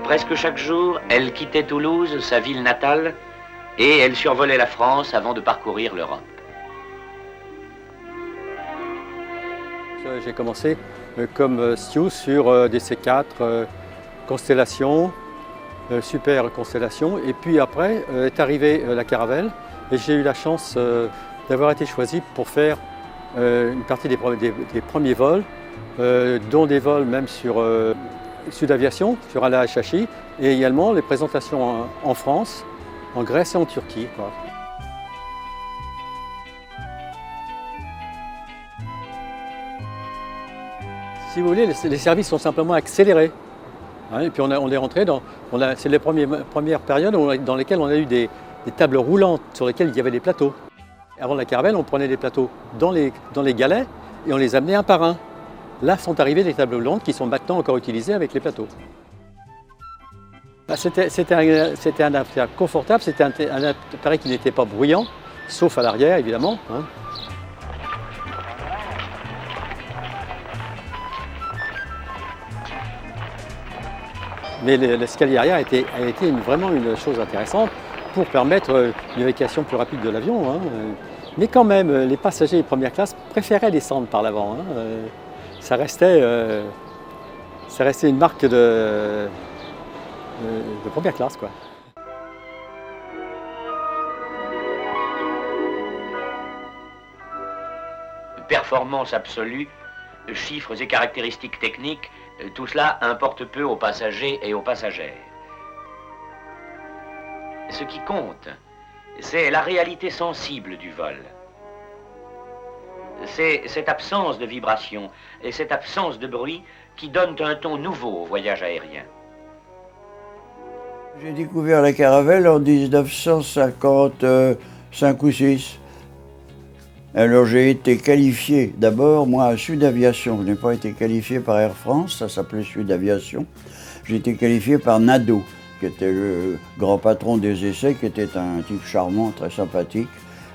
Presque chaque jour, elle quittait Toulouse, sa ville natale, et elle survolait la France avant de parcourir l'Europe. J'ai commencé comme stew sur des C4, Constellation, super Constellation, et puis après est arrivée la Caravelle, et j'ai eu la chance d'avoir été choisi pour faire une partie des premiers vols, dont des vols même sur Sud Aviation, sur Ala Hachachi, et également les présentations en France, en Grèce et en Turquie, quoi. Si vous voulez, les services sont simplement accélérés. Hein, et puis on est rentré dans... C'est les premières périodes dans lesquelles on a eu des tables roulantes sur lesquelles il y avait des plateaux. Avant la Caravelle, on prenait des plateaux dans les galets et on les amenait un par un. Là sont arrivées des tables roulantes qui sont maintenant encore utilisées avec les plateaux. C'était un appareil confortable, c'était un appareil qui n'était pas bruyant, sauf à l'arrière évidemment. Hein. Mais l'escalier arrière a été vraiment une chose intéressante pour permettre une évacuation plus rapide de l'avion. Hein. Mais quand même, les passagers de première classe préféraient descendre par l'avant. Hein. Ça restait une marque de première classe, quoi. Performance absolue, chiffres et caractéristiques techniques, tout cela importe peu aux passagers et aux passagères. Ce qui compte, c'est la réalité sensible du vol. C'est cette absence de vibration et cette absence de bruit qui donnent un ton nouveau au voyage aérien. J'ai découvert la Caravelle en 1955 ou 6. Alors j'ai été qualifié d'abord, moi, à Sud Aviation. Je n'ai pas été qualifié par Air France, ça s'appelait Sud Aviation. J'ai été qualifié par Nadeau, qui était le grand patron des essais, qui était un type charmant, très sympathique,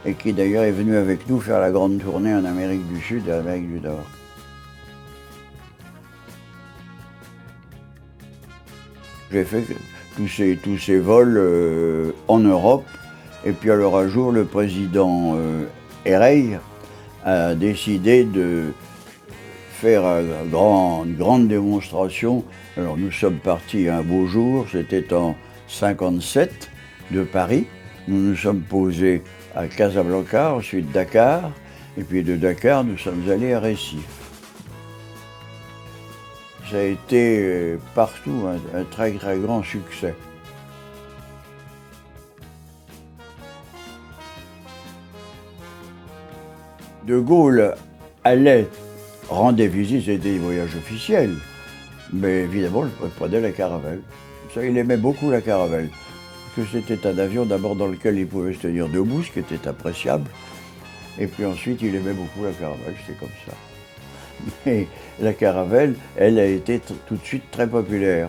et qui d'ailleurs est venu avec nous faire la grande tournée en Amérique du Sud et en Amérique du Nord. J'ai fait tous ces vols en Europe, et puis alors un jour, le président Héreil a décidé de faire une grande démonstration. Alors nous sommes partis un beau jour, c'était en 57 de Paris. Nous nous sommes posés à Casablanca, ensuite Dakar, et puis de Dakar nous sommes allés à Recife. Ça a été partout un très très grand succès. De Gaulle allait rendre des visites, c'était des voyages officiels, mais évidemment, il prenait la Caravelle. Ça, il aimait beaucoup la Caravelle, parce que c'était un avion d'abord dans lequel il pouvait se tenir debout, ce qui était appréciable, et puis ensuite, il aimait beaucoup la Caravelle, c'était comme ça. Mais la Caravelle, elle a été tout de suite très populaire,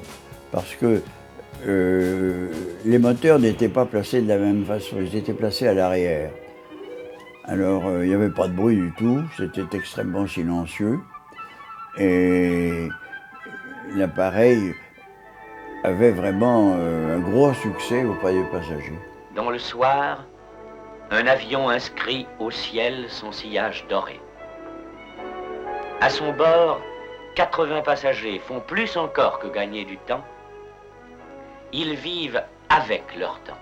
parce que les moteurs n'étaient pas placés de la même façon, ils étaient placés à l'arrière. Alors, il n'y avait pas de bruit du tout, c'était extrêmement silencieux, et l'appareil avait vraiment un gros succès auprès des passagers. Dans le soir, un avion inscrit au ciel son sillage doré. À son bord, 80 passagers font plus encore que gagner du temps. Ils vivent avec leur temps.